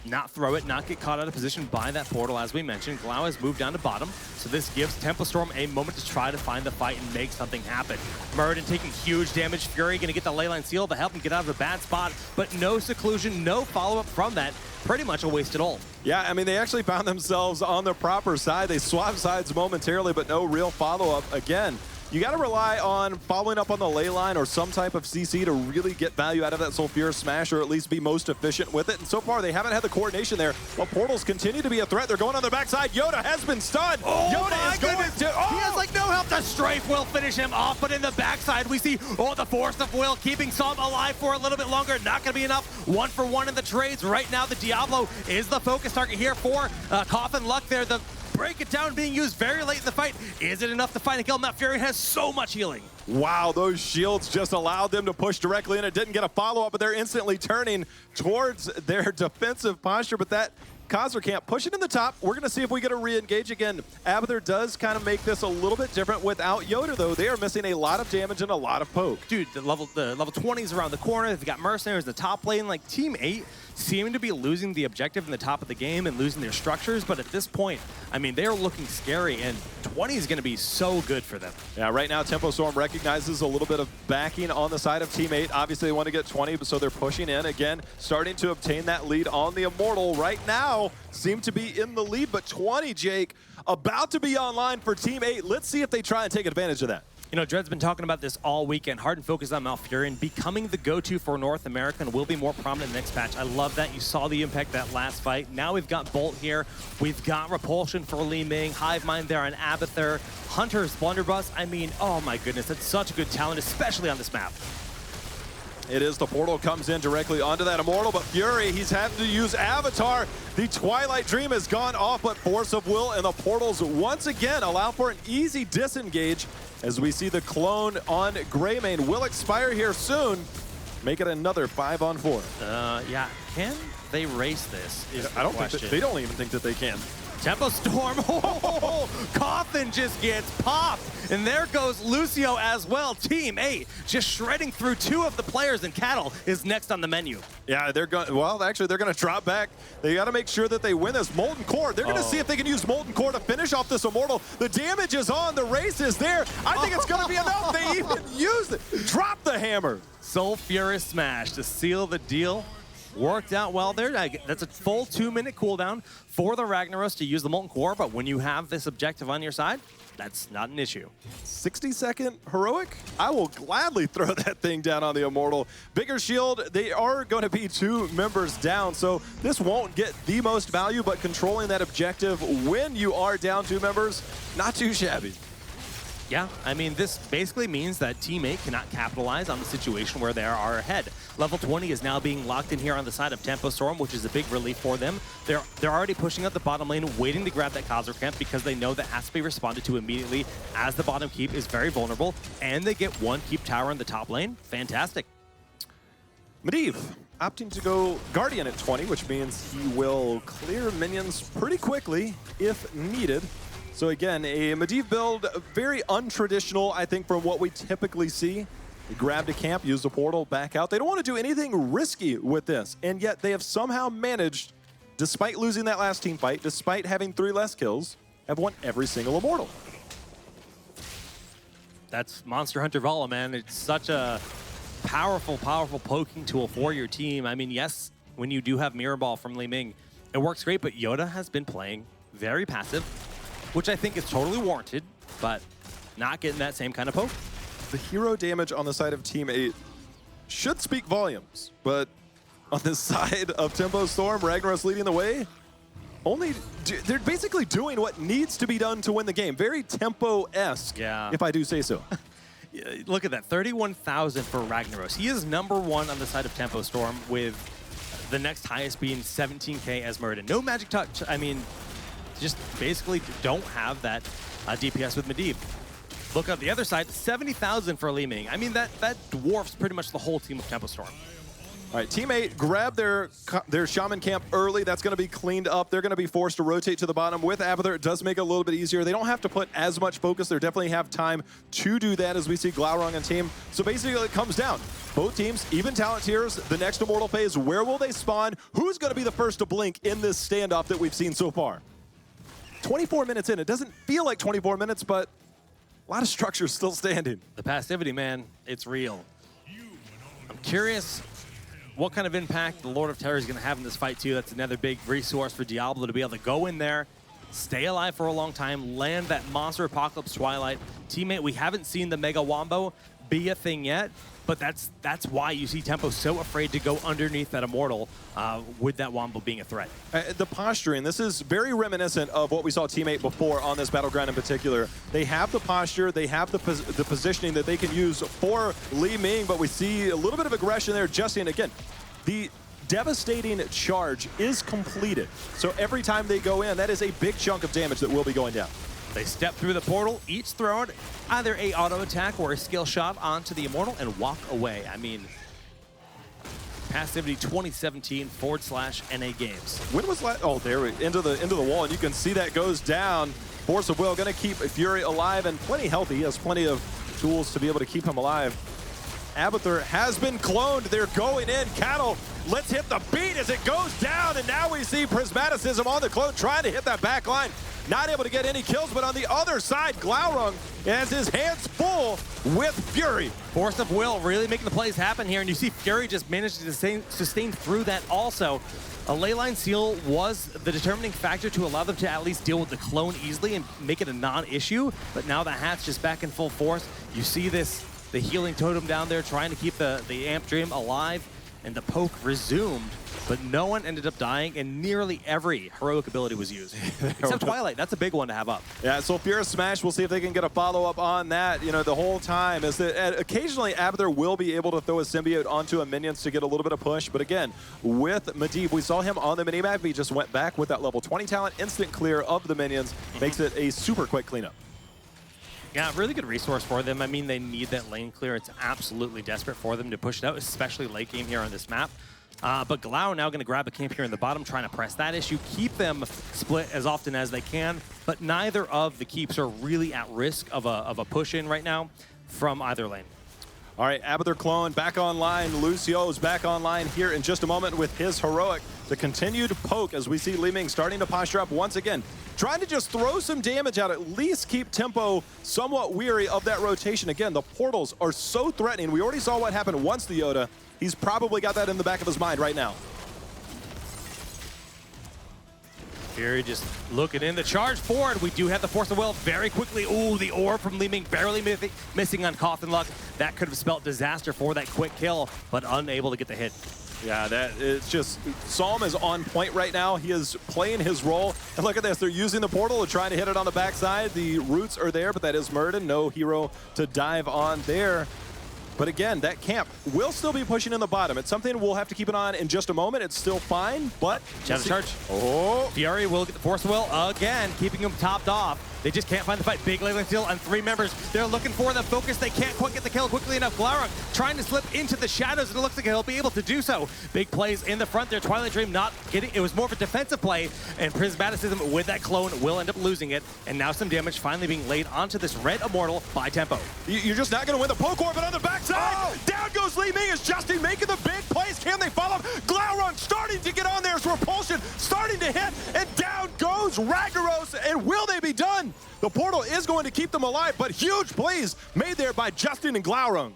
not throw it, not get caught out of position by that portal, as we mentioned. Glau has moved down to bottom, so this gives Tempo Storm a moment to try to find the fight and make something happen. Murden taking huge damage. Fury gonna get the Leyline Seal to help him get out of a bad spot, but no seclusion, no follow-up from that. Pretty much a wasted ult. Yeah, I mean, they actually found themselves on the proper side. They swapped sides momentarily, but no real follow-up. Again, you got to rely on following up on the ley line or some type of CC to really get value out of that Sulfurious Smash, or at least be most efficient with it. And so far, they haven't had the coordination there. But portals continue to be a threat. They're going on the backside. Yoda has been stunned. Oh, Yoda is going to... Oh! He has, like, no help. The Strafe will finish him off, but in the backside, we see, the Force of Will keeping Psalm alive for a little bit longer. Not going to be enough. 1-for-1 in the trades. Right now, the Diablo is the focus target here for Coffin Luck there. The break it down being used very late in the fight. Is it enough to find a kill? Matt Fury has so much healing. Wow, those shields just allowed them to push directly in. It didn't get a follow-up, but they're instantly turning towards their defensive posture. But that Khazra camp pushing in the top. We're going to see if we get a re-engage again. Abathur does kind of make this a little bit different without Yoda, though. They are missing a lot of damage and a lot of poke. Dude, the level 20s around the corner. They've got Mercenaries in the top lane. Like, Team 8 seeming to be losing the objective in the top of the game and losing their structures. But at this point, I mean, they're looking scary, and 20 is going to be so good for them. Yeah, right now, Tempo Storm recognizes a little bit of backing on the side of Team 8. Obviously, they want to get 20, so they're pushing in. Again, starting to obtain that lead on the Immortal. Right now, seem to be in the lead, but 20, Jake, about to be online for Team 8. Let's see if they try and take advantage of that. You know, Dred's been talking about this all weekend. Hard and focused on Malfurion becoming the go-to for North America and will be more prominent in the next patch. I love that. You saw the impact that last fight. Now we've got Bolt here. We've got Repulsion for Li Ming. Hive Mind there on Abathur. Hunter's Blunderbuss. I mean, oh my goodness, that's such a good talent, especially on this map. It is. The portal comes in directly onto that Immortal, but Fury, he's had to use Avatar. The Twilight Dream has gone off, but Force of Will and the portals once again allow for an easy disengage as we see the clone on Greymane will expire here soon. Make it another 5-on-4. Yeah, can they race this? I don't think they don't even think that they can. Tempo Storm, oh, Coffin just gets popped. And there goes Lucio as well. Team 8 just shredding through 2 of the players, and Cattle is next on the menu. Yeah, they're going. Well, actually, they're going to drop back. They got to make sure that they win this. Molten Core. They're going to see if they can use Molten Core to finish off this Immortal. The damage is on. The race is there. I think it's going to be enough. They even used it. Drop the hammer. Sulfurous Smash to seal the deal. Worked out well there. That's a full 2-minute cooldown for the Ragnaros to use the Molten Core, but when you have this objective on your side, that's not an issue. 60-second heroic? I will gladly throw that thing down on the Immortal. Bigger shield, they are going to be 2 members down, so this won't get the most value, but controlling that objective when you are down 2 members, not too shabby. Yeah, I mean, this basically means that Team 8 cannot capitalize on the situation where they are ahead. Level 20 is now being locked in here on the side of Tempo Storm, which is a big relief for them. They're already pushing up the bottom lane, waiting to grab that Khazra camp because they know that has to be responded to immediately as the bottom keep is very vulnerable, and they get 1 keep tower in the top lane. Fantastic. Medivh opting to go Guardian at 20, which means he will clear minions pretty quickly if needed. So again, a Medivh build, very untraditional, I think, from what we typically see. They grabbed a camp, used a portal, back out. They don't want to do anything risky with this, and yet they have somehow managed, despite losing that last team fight, despite having 3 less kills, have won every single Immortal. That's Monster Hunter Vala, man. It's such a powerful, powerful poking tool for your team. I mean, yes, when you do have Mirror Ball from Li Ming, it works great, but Yoda has been playing very passive, which I think is totally warranted, but not getting that same kind of poke. The hero damage on the side of Team 8 should speak volumes, but on the side of Tempo Storm, Ragnaros leading the way, they're basically doing what needs to be done to win the game. Very Tempo-esque, yeah, if I do say so. Look at that, 31,000 for Ragnaros. He is #1 on the side of Tempo Storm, with the next highest being 17K as Muradin. No magic touch, I mean, just basically don't have that DPS with Medivh. Look at the other side, 70,000 for Li Ming. I mean, that dwarfs pretty much the whole team of Tempo Storm. All right, Team 8 grabbed their Shaman camp early. That's going to be cleaned up. They're going to be forced to rotate to the bottom. With Abathur, it does make it a little bit easier. They don't have to put as much focus. They definitely have time to do that as we see Glaurung and team. So basically, it comes down. Both teams, even talent tiers, the next Immortal phase, where will they spawn? Who's going to be the first to blink in this standoff that we've seen so far? 24 minutes in. It doesn't feel like 24 minutes, but a lot of structure still standing. The passivity, man, it's real. I'm curious what kind of impact the Lord of Terror is going to have in this fight, too. That's another big resource for Diablo to be able to go in there, stay alive for a long time, land that Monster Apocalypse Twilight. Teammate, we haven't seen the Mega Wombo be a thing yet, but that's why you see Tempo so afraid to go underneath that Immortal with that Wombo being a threat. The posturing, this is very reminiscent of what we saw Team 8 before on this Battleground in particular. They have the posture, they have the positioning that they can use for Li Ming, but we see a little bit of aggression there. Justin, again, the devastating charge is completed. So every time they go in, that is a big chunk of damage that will be going down. They step through the portal, each throw it, either a auto attack or a skill shot onto the Immortal and walk away. I mean, Passivity 2017 /NA Games. When was last? Oh, there we into the wall, and you can see that goes down. Force of Will going to keep Fury alive and plenty healthy. He has plenty of tools to be able to keep him alive. Abathur has been cloned. They're going in. Cattle, let's hit the beat as it goes down, and now we see Prismaticism on the clone trying to hit that back line. not able to get any kills, but on the other side, Glaurung has his hands full with Fury. Force of will really making the plays happen here, and you see Fury just managed to sustain through that also. A leyline seal was the determining factor to allow them to at least deal with the clone easily and make it a non-issue, but now the Hat's just back in full force. You see this, the healing totem down there trying to keep the Amp Dream alive, and the poke resumed, but no one ended up dying, and nearly every heroic ability was used. Except Twilight, that's a big one to have up. Yeah, so Furious Smash, we'll see if they can get a follow-up on that, you know, the whole time. Is that occasionally Abathur will be able to throw a symbiote onto a minions to get a little bit of push, but again, with Medivh, we saw him on the minimap. He just went back with that level 20 talent, instant clear of the minions, makes it a super quick cleanup. Yeah, really good resource for them. I mean, they need that lane clear. It's absolutely desperate for them to push it out, especially late game here on this map. But Glau now going to grab a camp here in the bottom, trying to press that issue, keep them split as often as they can, but neither of the keeps are really at risk of a push-in right now from either lane. All right, Abathur clone back online. Lucio's back online here in just a moment with his heroic. The continued poke as we see Li Ming starting to posture up once again, trying to just throw some damage out, at least keep tempo somewhat weary of that rotation. Again, the portals are so threatening. We already saw what happened once the Yoda. He's probably got that in the back of his mind right now. Fury just looking in the charge forward. We do have the Force of Will very quickly. Ooh, the orb from Li Ming barely missing on Coffin Luck. That could have spelt disaster for that quick kill, but unable to get the hit. Yeah, it's just, Psalm is on point right now. He is playing his role. And look at this, they're using the portal to try to hit it on the backside. The roots are there, but that is Murden. No hero to dive on there. But again, that camp will still be pushing in the bottom. It's something we'll have to keep an eye on in just a moment. It's still fine, but... Shadow charge. Oh! Fury will get the Force of Will again, keeping him topped off. They just can't find the fight. Big leyline seal on 3 members. They're looking for the focus. They can't quite get the kill quickly enough. Glaurung trying to slip into the shadows, and it looks like he'll be able to do so. Big plays in the front there. Twilight Dream not getting, it was more of a defensive play, and Prismaticism with that clone will end up losing it. And now some damage finally being laid onto this red Immortal by Tempo. You're just not going to win the poke orb, but on the backside, down goes Li Ming as Justin making the big plays. Can they follow? Glaurung starting to get on there as Repulsion starting to hit, and down goes Ragnaros, and will they be done? The portal is going to keep them alive, but huge plays made there by Justin and Glaurung.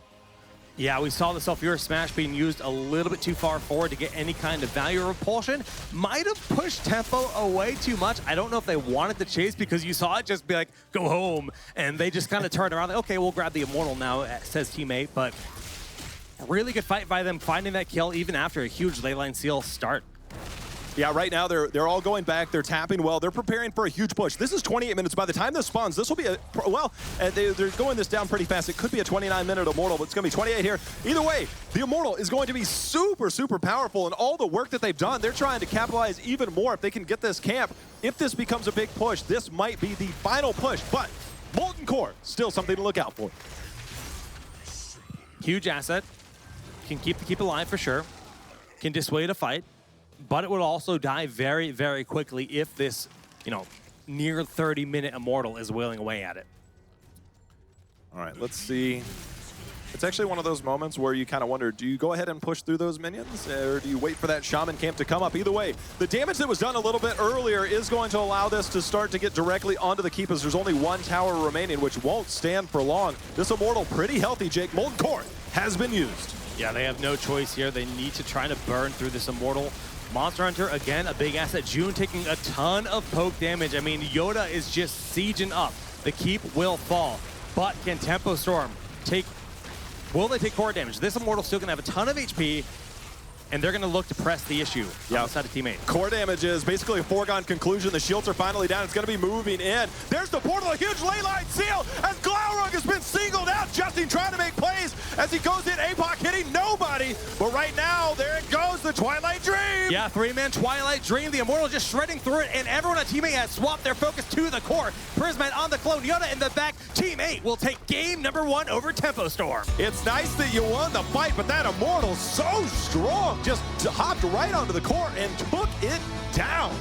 Yeah, we saw the Sulfurious Smash being used a little bit too far forward to get any kind of value or repulsion. Might have pushed Tempo away too much. I don't know if they wanted to chase, because you saw it just be like, go home. And they just kind of turned around, like, okay, we'll grab the Immortal now, says teammate. But a really good fight by them, finding that kill even after a huge leyline seal start. Yeah, right now they're all going back. They're tapping well. They're preparing for a huge push. This is 28 minutes. By the time this spawns, this will be a, well, they're going this down pretty fast. It could be a 29-minute Immortal, but it's going to be 28 here. Either way, the Immortal is going to be super, super powerful, and all the work that they've done, they're trying to capitalize even more if they can get this camp. If this becomes a big push, this might be the final push, but Molten Core, still something to look out for. Huge asset. Can keep the keep alive for sure. Can dissuade a fight. But it would also die very, very quickly if this, you know, near 30-minute Immortal is wailing away at it. All right, let's see. It's actually one of those moments where you kind of wonder, do you go ahead and push through those minions, or do you wait for that Shaman camp to come up? Either way, the damage that was done a little bit earlier is going to allow this to start to get directly onto the keepers. There's only 1 tower remaining, which won't stand for long. This Immortal pretty healthy, Jake. Molten Core has been used. Yeah, they have no choice here. They need to try to burn through this Immortal. Monster Hunter, again, a big asset. June taking a ton of poke damage. I mean, Yoda is just sieging up. The keep will fall. But can Tempo Storm take... Will they take core damage? This Immortal's still going to have a ton of HP, and they're going to look to press the issue on the side of teammate. Core damage is basically a foregone conclusion. The shields are finally down. It's going to be moving in. There's the portal, a huge leyline seal, as Glaurung has been singled out. Justin trying to make plays as he goes in. APOC hitting nobody. But right now, there it goes, the Twilight Dream. Yeah, 3-man Twilight Dream. The Immortal just shredding through it, and everyone on teammate has swapped their focus to the core. Prismat on the clone. Yoda in the back. Team 8 will take game number 1 over Tempo Storm. It's nice that you won the fight, but that Immortal's so strong. Just hopped right onto the core and took it down.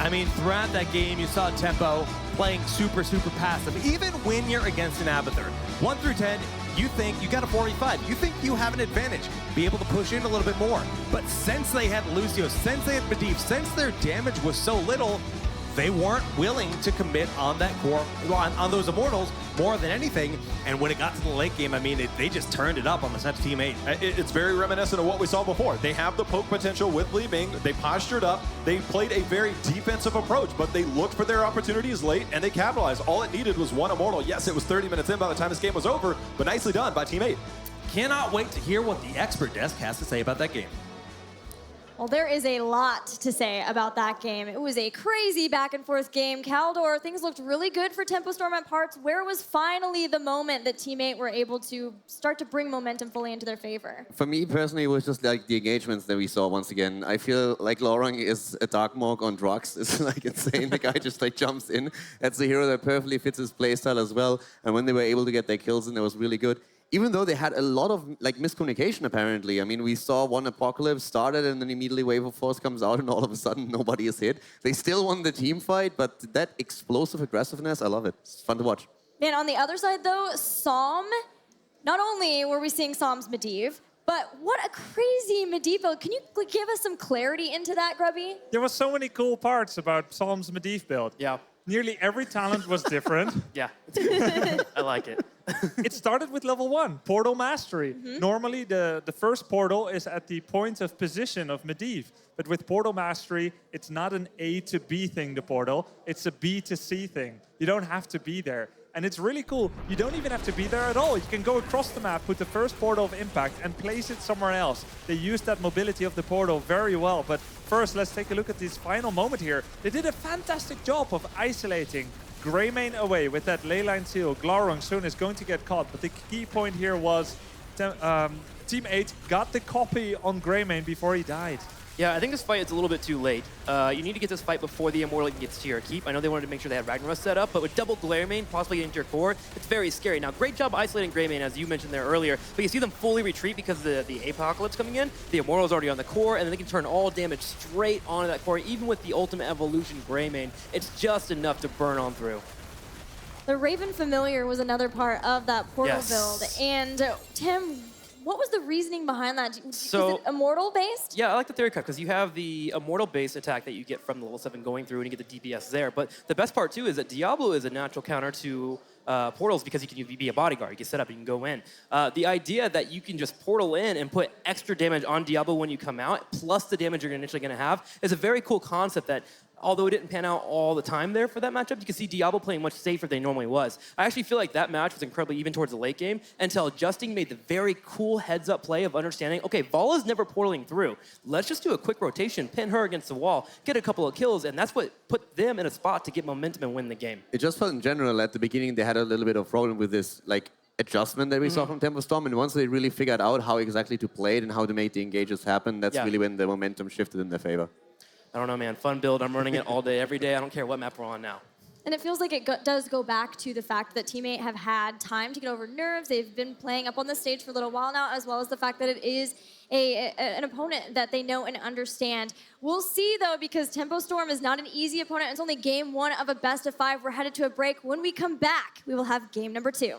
I mean, throughout that game, you saw Tempo playing super, super passive. Even when you're against an Abathur, 1 through 10, you think you got a 45. You think you have an advantage. Be able to push in a little bit more. But since they had Lucio, since they had Medivh, since their damage was so little, they weren't willing to commit on that core, on those Immortals more than anything. And when it got to the late game, I mean, they just turned it up on the side of Team 8. It's very reminiscent of what we saw before. They have the poke potential with Li Ming. They postured up. They played a very defensive approach, but they looked for their opportunities late and they capitalized. All it needed was one Immortal. Yes, it was 30 minutes in by the time this game was over, but nicely done by Team 8. Cannot wait to hear what the expert desk has to say about that game. Well, there is a lot to say about that game. It was a crazy back and forth game. Caldor, things looked really good for Tempo Storm at parts. Where was finally the moment that Team 8 were able to start to bring momentum fully into their favor? For me personally, it was just like the engagements that we saw once again. I feel like Lorang is a Dark Morg on drugs. It's like insane. The guy just like jumps in. That's a hero that perfectly fits his playstyle as well. And when they were able to get their kills in, it was really good. Even though they had a lot of like miscommunication, apparently. I mean, we saw one Apocalypse started and then immediately Wave of Force comes out and all of a sudden nobody is hit. They still won the team fight, but that explosive aggressiveness, I love it. It's fun to watch. Man, on the other side though, Psalm, not only were we seeing Psalm's Medivh, but what a crazy Medivh build. Can you give us some clarity into that, Grubby? There was so many cool parts about Psalm's Medivh build. Yeah. Nearly every talent was different. Yeah. I like it. It started with level 1, Portal Mastery. Normally, the first portal is at the point of position of Medivh. But with Portal Mastery, it's not an A to B thing, the portal. It's a B to C thing. You don't have to be there. And it's really cool. You don't even have to be there at all. You can go across the map, put the first portal of impact, and place it somewhere else. They use that mobility of the portal very well. But first, let's take a look at this final moment here. They did a fantastic job of isolating Greymane away with that leyline seal. Glaurung soon is going to get caught, but the key point here was Team 8 got the copy on Greymane before he died. Yeah, I think this fight is a little bit too late. You need to get this fight before the Immortal gets to your keep. I know they wanted to make sure they had Ragnarok set up, but with double Greymane possibly getting to your core, it's very scary. Now, great job isolating Greymane, as you mentioned there earlier, but you see them fully retreat because of the Apocalypse coming in. The Immortal's already on the core, and then they can turn all damage straight onto that core. Even with the Ultimate Evolution Greymane, it's just enough to burn on through. The Raven Familiar was another part of that portal Yes. build. And Tim, what was the reasoning behind that? So- Is it Immortal based? Yeah, I like the theory cut because you have the Immortal base attack that you get from the level 7 going through and you get the DPS there. But the best part too is that Diablo is a natural counter to portals because you can be a bodyguard. You can set up, you can go in. The idea that you can just portal in and put extra damage on Diablo when you come out, plus the damage you're initially going to have, is a very cool concept that, although it didn't pan out all the time there for that matchup, you can see Diablo playing much safer than he normally was. I actually feel like that match was incredibly even towards the late game until Justin made the very cool heads-up play of understanding, okay, Vala's never portaling through. Let's just do a quick rotation, pin her against the wall, get a couple of kills, and that's what put them in a spot to get momentum and win the game. It just felt in general at the beginning they had a little bit of problem with this like adjustment that we saw from Tempo Storm, and once they really figured out how exactly to play it and how to make the engages happen, that's really when the momentum shifted in their favor. I don't know, man. Fun build. I'm running it all day, every day. I don't care what map we're on now. And it feels like it does go back to the fact that Team 8 have had time to get over nerves. They've been playing up on the stage for a little while now, as well as the fact that it is an opponent that they know and understand. We'll see, though, because Tempo Storm is not an easy opponent. It's only game 1 of a best of 5. We're headed to a break. When we come back, we will have game number 2.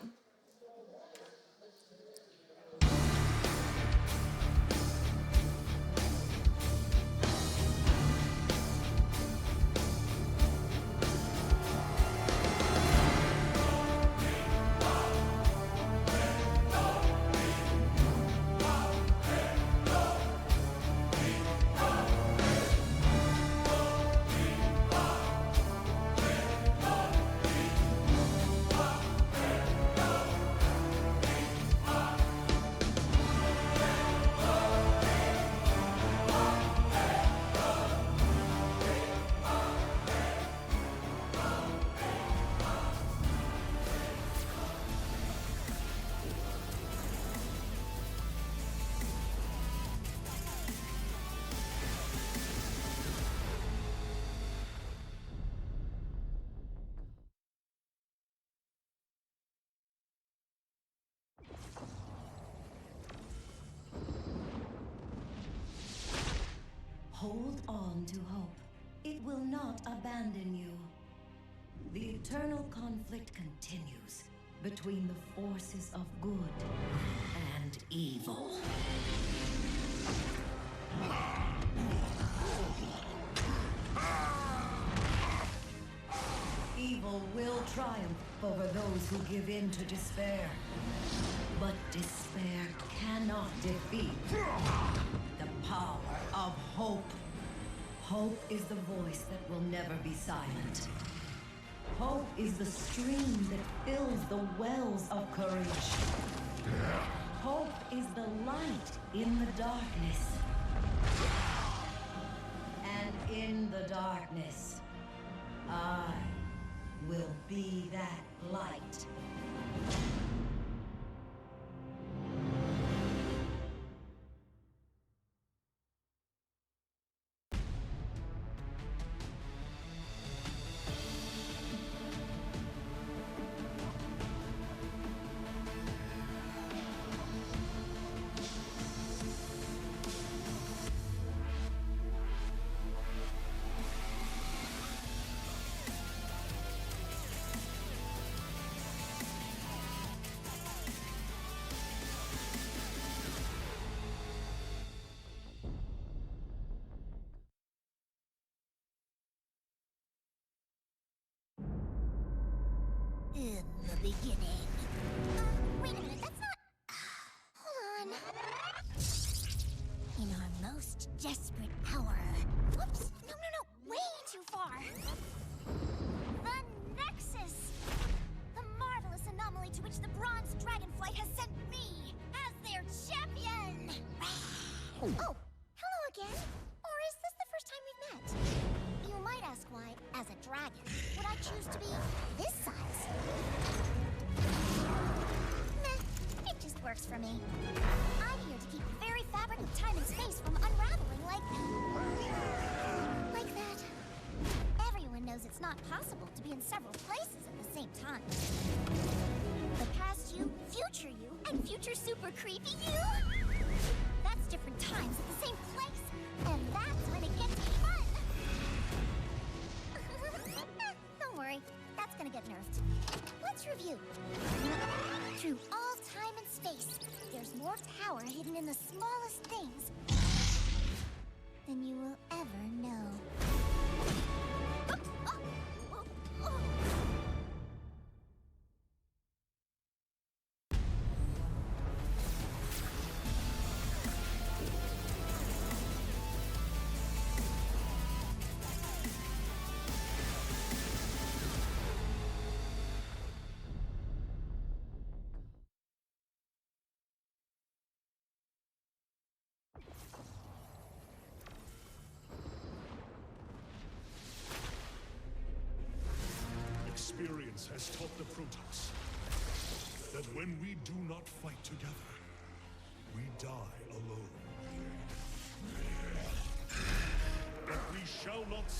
Hold on to hope. It will not abandon you. The eternal conflict continues between the forces of good and evil. Evil will triumph over those who give in to despair. But despair cannot defeat the power of hope. Hope is the voice that will never be silent. Hope is the stream that fills the wells of courage. Hope is the light in the darkness. And in the darkness, I will be that light. In the beginning. Wait a minute, that's not... Hold on. In our most desperate hour. Whoops! No, way too far. The Nexus! The marvelous anomaly to which the Bronze Dragonflight has sent me as their champion! Oh, hello again. Or is this the first time we've met? You might ask why, as a dragon, would I choose to be this size? Meh, it just works for me. I'm here to keep the very fabric of time and space from unraveling like that. Everyone knows it's not possible to be in several places at the same time. The past you, future you, and future super creepy you? That's different times at the same place, and that's when it gets fun! Don't worry, that's gonna get nerfed. Let's review. Through all time and space, there's more power hidden in the smallest things than you will ever know. Experience has taught the Protoss that when we do not fight together, we die